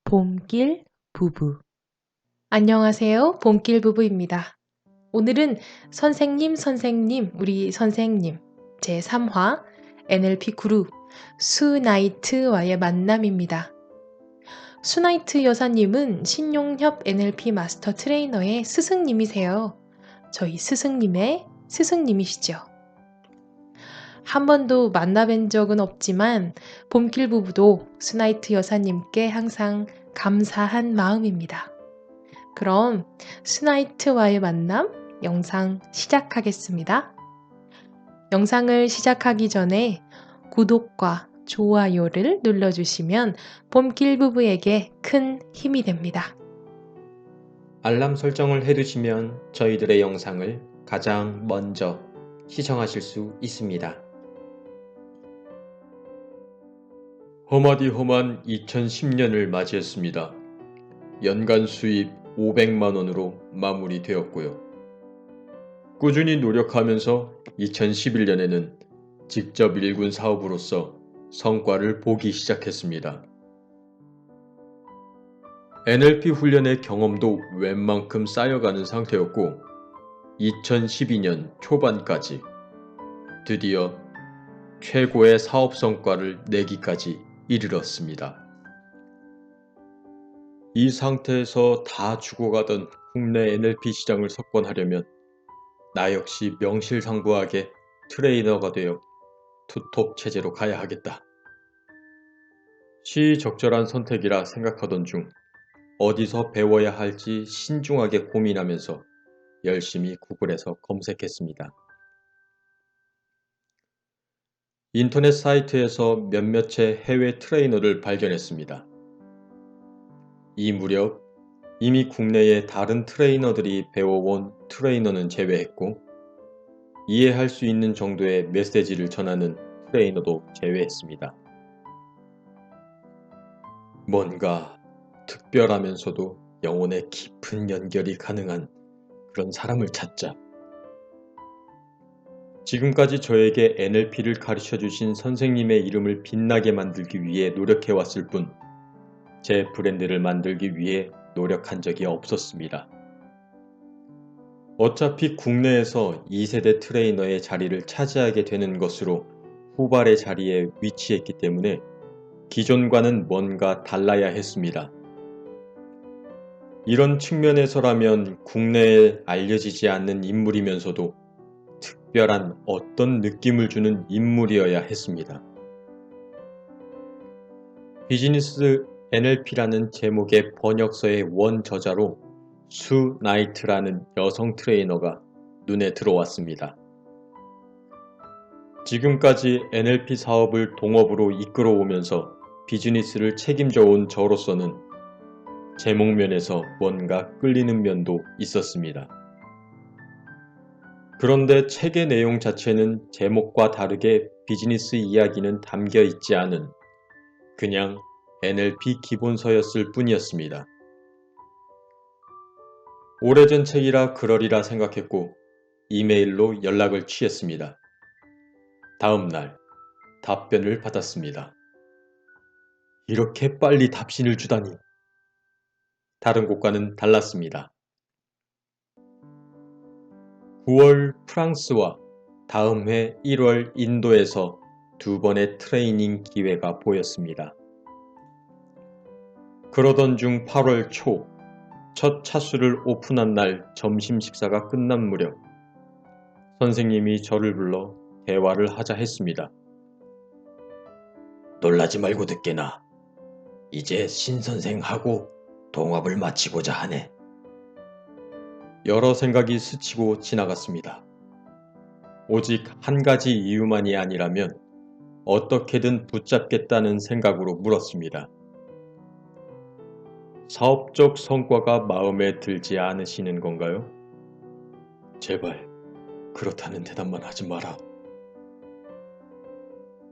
봄길 부부. 안녕하세요. 봄길 부부입니다. 오늘은 선생님, 우리 선생님 제3화 NLP 구루 수나이트와의 만남입니다. 수나이트 여사님은 신용협 NLP 마스터 트레이너의 스승님이세요. 저희 스승님의 스승님이시죠. 한 번도 만나뵌 적은 없지만 봄길 부부도 수나이트 여사님께 항상 감사한 마음입니다. 그럼 스나이트와의 만남 영상 시작하겠습니다. 영상을 시작하기 전에 구독과 좋아요를 눌러주시면 봄길 부부에게 큰 힘이 됩니다. 알람 설정을 해두시면 저희들의 영상을 가장 먼저 시청하실 수 있습니다. 험하디험한 2010년을 맞이했습니다. 연간 수입 500만 원으로 마무리되었고요. 꾸준히 노력하면서 2011년에는 직접 일군 사업으로서 성과를 보기 시작했습니다. NLP 훈련의 경험도 웬만큼 쌓여가는 상태였고 2012년 초반까지 드디어 최고의 사업 성과를 내기까지 이르렀습니다. 이 상태에서 다 죽어가던 국내 NLP 시장을 석권하려면 나 역시 명실상부하게 트레이너가 되어 투톱 체제로 가야 하겠다. 시적절한 선택이라 생각하던 중 어디서 배워야 할지 신중하게 고민하면서 열심히 구글에서 검색했습니다. 인터넷 사이트에서 몇몇의 해외 트레이너를 발견했습니다. 이 무렵 이미 국내의 다른 트레이너들이 배워온 트레이너는 제외했고 이해할 수 있는 정도의 메시지를 전하는 트레이너도 제외했습니다. 뭔가 특별하면서도 영혼의 깊은 연결이 가능한 그런 사람을 찾자. 지금까지 저에게 NLP를 가르쳐주신 선생님의 이름을 빛나게 만들기 위해 노력해왔을 뿐 제 브랜드를 만들기 위해 노력한 적이 없었습니다. 어차피 국내에서 2세대 트레이너의 자리를 차지하게 되는 것으로 후발의 자리에 위치했기 때문에 기존과는 뭔가 달라야 했습니다. 이런 측면에서라면 국내에 알려지지 않는 인물이면서도 특별한 어떤 느낌을 주는 인물이어야 했습니다. 비즈니스 NLP라는 제목의 번역서의 원저자로 수 나이트라는 여성 트레이너가 눈에 들어왔습니다. 지금까지 NLP 사업을 동업으로 이끌어오면서 비즈니스를 책임져 온 저로서는 제목면에서 뭔가 끌리는 면도 있었습니다. 그런데 책의 내용 자체는 제목과 다르게 비즈니스 이야기는 담겨 있지 않은 그냥 NLP 기본서였을 뿐이었습니다. 오래전 책이라 그러리라 생각했고 이메일로 연락을 취했습니다. 다음 날 답변을 받았습니다. 이렇게 빨리 답신을 주다니. 다른 곳과는 달랐습니다. 9월 프랑스와 다음 해 1월 인도에서 2번의 트레이닝 기회가 보였습니다. 그러던 중 8월 초 첫 차수를 오픈한 날 점심 식사가 끝난 무렵 선생님이 저를 불러 대화를 하자 했습니다. 놀라지 말고 듣게나. 이제 신선생하고 동업을 마치고자 하네. 여러 생각이 스치고 지나갔습니다. 오직 한 가지 이유만이 아니라면 어떻게든 붙잡겠다는 생각으로 물었습니다. 사업적 성과가 마음에 들지 않으시는 건가요? 제발 그렇다는 대답만 하지 마라.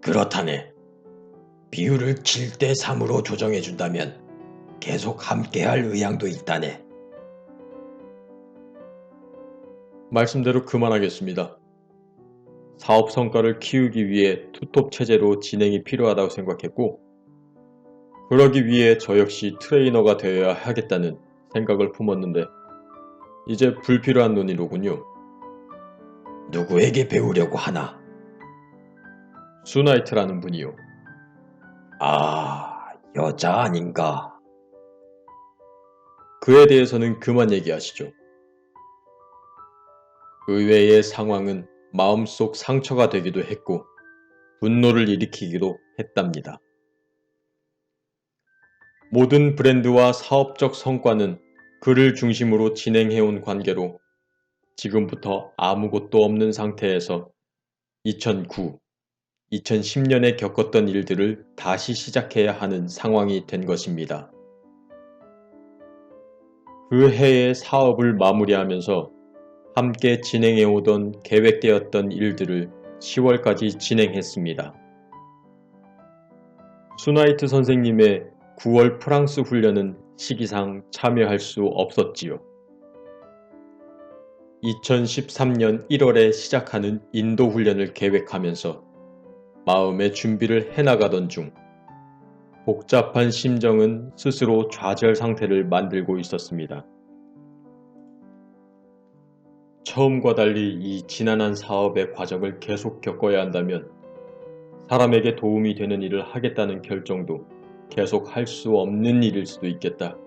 그렇다네. 비율을 7대 3으로 조정해준다면 계속 함께할 의향도 있다네. 말씀대로 그만하겠습니다. 사업 성과를 키우기 위해 투톱 체제로 진행이 필요하다고 생각했고 그러기 위해 저 역시 트레이너가 되어야 하겠다는 생각을 품었는데 이제 불필요한 논의로군요. 누구에게 배우려고 하나? 수나이트라는 분이요. 아, 여자 아닌가? 그에 대해서는 그만 얘기하시죠. 의외의 상황은 마음속 상처가 되기도 했고 분노를 일으키기도 했답니다. 모든 브랜드와 사업적 성과는 그를 중심으로 진행해온 관계로 지금부터 아무것도 없는 상태에서 2009, 2010년에 겪었던 일들을 다시 시작해야 하는 상황이 된 것입니다. 그 해의 사업을 마무리하면서 함께 진행해오던 계획되었던 일들을 10월까지 진행했습니다. 수나이트 선생님의 9월 프랑스 훈련은 시기상 참여할 수 없었지요. 2013년 1월에 시작하는 인도 훈련을 계획하면서 마음의 준비를 해나가던 중 복잡한 심정은 스스로 좌절 상태를 만들고 있었습니다. 처음과 달리 이 지난한 사업의 과정을 계속 겪어야 한다면 사람에게 도움이 되는 일을 하겠다는 결정도 계속 할 수 없는 일일 수도 있겠다.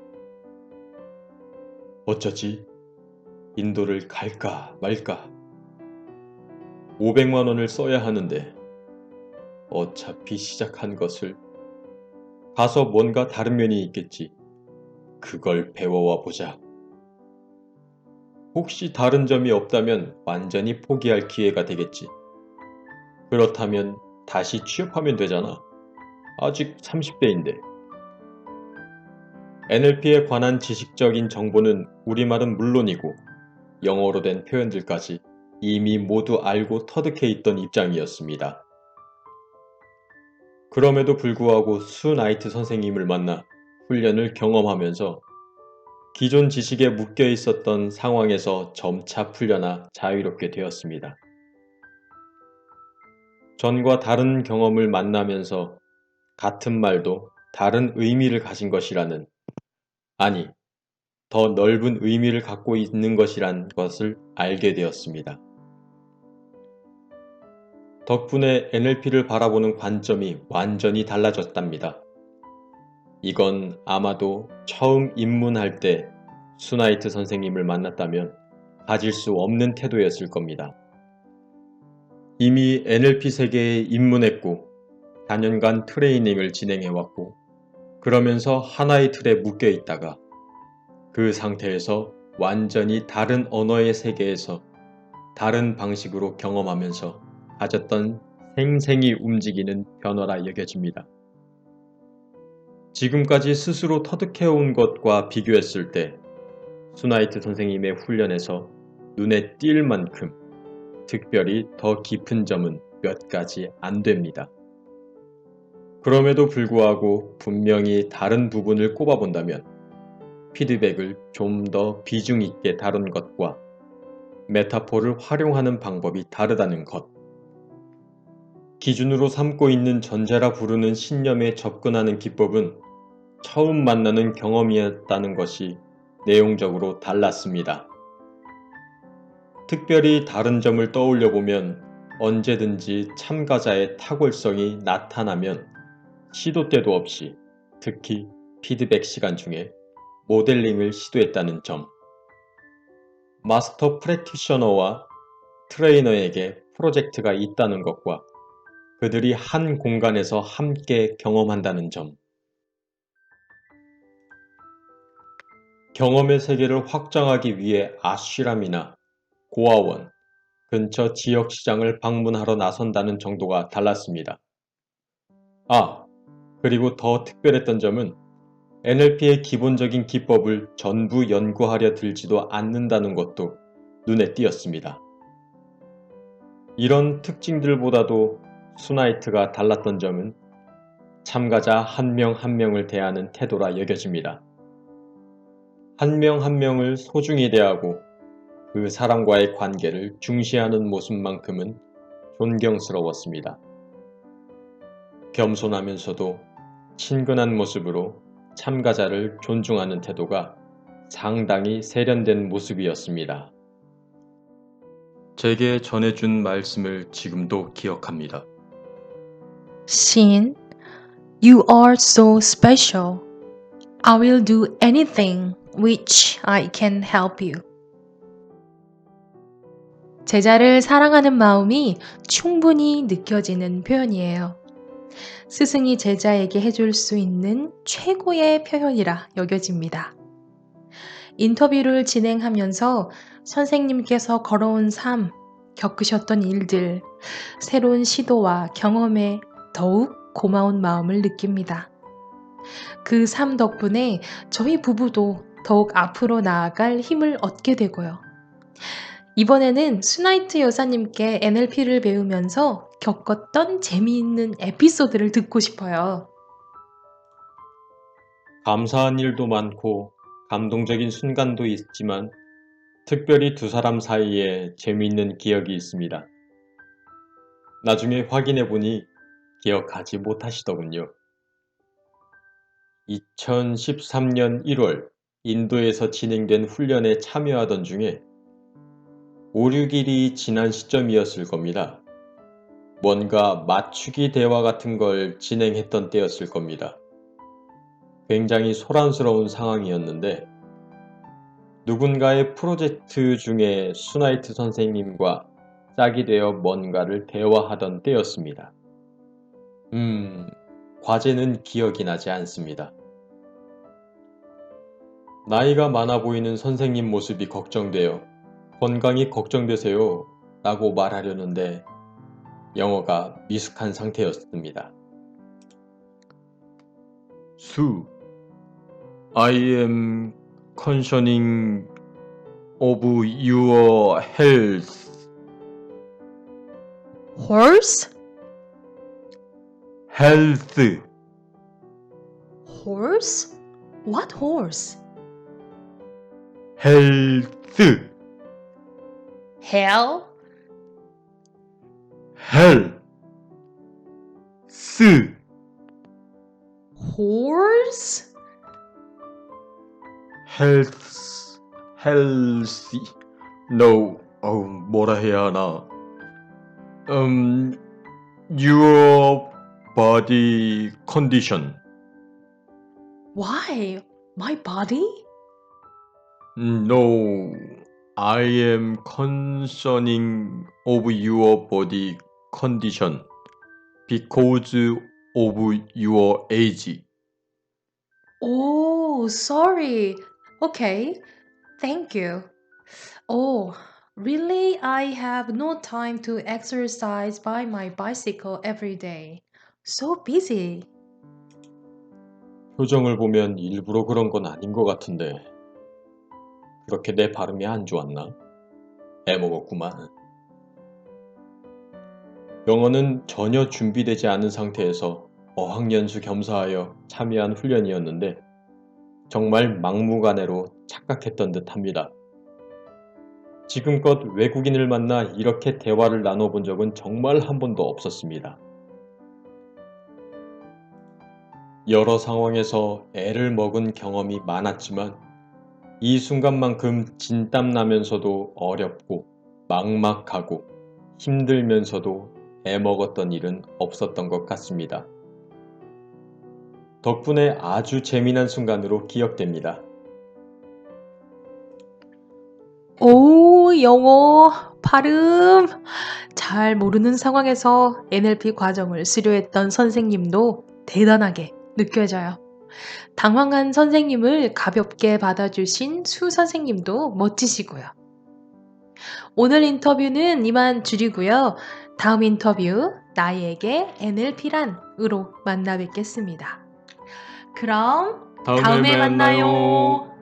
어쩌지? 인도를 갈까 말까? 500만 원을 써야 하는데 어차피 시작한 것을 가서 뭔가 다른 면이 있겠지. 그걸 배워와 보자. 혹시 다른 점이 없다면 완전히 포기할 기회가 되겠지. 그렇다면 다시 취업하면 되잖아. 아직 30대인데. NLP에 관한 지식적인 정보는 우리말은 물론이고 영어로 된 표현들까지 이미 모두 알고 터득해 있던 입장이었습니다. 그럼에도 불구하고 수나이트 선생님을 만나 훈련을 경험하면서 기존 지식에 묶여 있었던 상황에서 점차 풀려나 자유롭게 되었습니다. 전과 다른 경험을 만나면서 같은 말도 다른 의미를 가진 것이라는, 아니, 더 넓은 의미를 갖고 있는 것이란 것을 알게 되었습니다. 덕분에 NLP를 바라보는 관점이 완전히 달라졌답니다. 이건 아마도 처음 입문할 때 수나이트 선생님을 만났다면 가질 수 없는 태도였을 겁니다. 이미 NLP 세계에 입문했고 4년간 트레이닝을 진행해왔고 그러면서 하나의 틀에 묶여 있다가 그 상태에서 완전히 다른 언어의 세계에서 다른 방식으로 경험하면서 가졌던 생생히 움직이는 변화라 여겨집니다. 지금까지 스스로 터득해온 것과 비교했을 때 수나이트 선생님의 훈련에서 눈에 띌 만큼 특별히 더 깊은 점은 몇 가지 안 됩니다. 그럼에도 불구하고 분명히 다른 부분을 꼽아본다면 피드백을 좀 더 비중 있게 다룬 것과 메타포를 활용하는 방법이 다르다는 것, 기준으로 삼고 있는 전제라 부르는 신념에 접근하는 기법은 처음 만나는 경험이었다는 것이 내용적으로 달랐습니다. 특별히 다른 점을 떠올려 보면 언제든지 참가자의 탁월성이 나타나면 시도 때도 없이 특히 피드백 시간 중에 모델링을 시도했다는 점, 마스터 프랙티셔너와 트레이너에게 프로젝트가 있다는 것과 그들이 한 공간에서 함께 경험한다는 점, 경험의 세계를 확장하기 위해 아쉬람이나 고아원, 근처 지역시장을 방문하러 나선다는 정도가 달랐습니다. 그리고 더 특별했던 점은 NLP의 기본적인 기법을 전부 연구하려 들지도 않는다는 것도 눈에 띄었습니다. 이런 특징들보다도 수나이트가 달랐던 점은 참가자 한 명 한 명을 대하는 태도라 여겨집니다. 한 명 한 명을 소중히 대하고 그 사람과의 관계를 중시하는 모습만큼은 존경스러웠습니다. 겸손하면서도 친근한 모습으로 참가자를 존중하는 태도가 상당히 세련된 모습이었습니다. 제게 전해준 말씀을 지금도 기억합니다. Shin, you are so special. I will do anything which I can help you. 제자를 사랑하는 마음이 충분히 느껴지는 표현이에요. 스승이 제자에게 해줄 수 있는 최고의 표현이라 여겨집니다. 인터뷰를 진행하면서 선생님께서 걸어온 삶, 겪으셨던 일들, 새로운 시도와 경험에 더욱 고마운 마음을 느낍니다. 그 삶 덕분에 저희 부부도 더욱 앞으로 나아갈 힘을 얻게 되고요. 이번에는 수나이트 여사님께 NLP를 배우면서 겪었던 재미있는 에피소드를 듣고 싶어요. 감사한 일도 많고 감동적인 순간도 있지만 특별히 두 사람 사이에 재미있는 기억이 있습니다. 나중에 확인해보니 기억하지 못하시더군요. 2013년 1월 인도에서 진행된 훈련에 참여하던 중에 5, 6일이 지난 시점이었을 겁니다. 뭔가 맞추기 대화 같은 걸 진행했던 때였을 겁니다. 굉장히 소란스러운 상황이었는데 누군가의 프로젝트 중에 수나이트 선생님과 짝이 되어 뭔가를 대화하던 때였습니다. 과제는 기억이 나지 않습니다. 나이가 많아 보이는 선생님 모습이 걱정되어 건강이 걱정되세요 라고 말하려는데 영어가 미숙한 상태였습니다. Sue, I am concerning of your health. Horse? Health. Horse? What horse? Health. Hell? Health. Horse? Health. Healthy. No. 뭐라 해야 하나. Your body condition. Why? My body? No, I am concerning of your body condition because of your age. Oh, sorry. Okay, thank you. Oh, really? I have no time to exercise by my bicycle every day. So busy. 표정을 보면 일부러 그런 건 아닌 것 같은데 그렇게 내 발음이 안 좋았나? 애먹었구만. 영어는 전혀 준비되지 않은 상태에서 어학연수 겸사하여 참여한 훈련이었는데 정말 막무가내로 착각했던 듯합니다. 지금껏 외국인을 만나 이렇게 대화를 나눠본 적은 정말 한 번도 없었습니다. 여러 상황에서 애를 먹은 경험이 많았지만 이 순간만큼 진땀 나면서도 어렵고 막막하고 힘들면서도 애먹었던 일은 없었던 것 같습니다. 덕분에 아주 재미난 순간으로 기억됩니다. 오, 영어, 발음. 잘 모르는 상황에서 NLP 과정을 수료했던 선생님도 대단하게 느껴져요. 당황한 선생님을 가볍게 받아주신 수 선생님도 멋지시고요. 오늘 인터뷰는 이만 줄이고요. 다음 인터뷰, 나에게 NLP란으로 만나 뵙겠습니다. 그럼 다음에 만나요.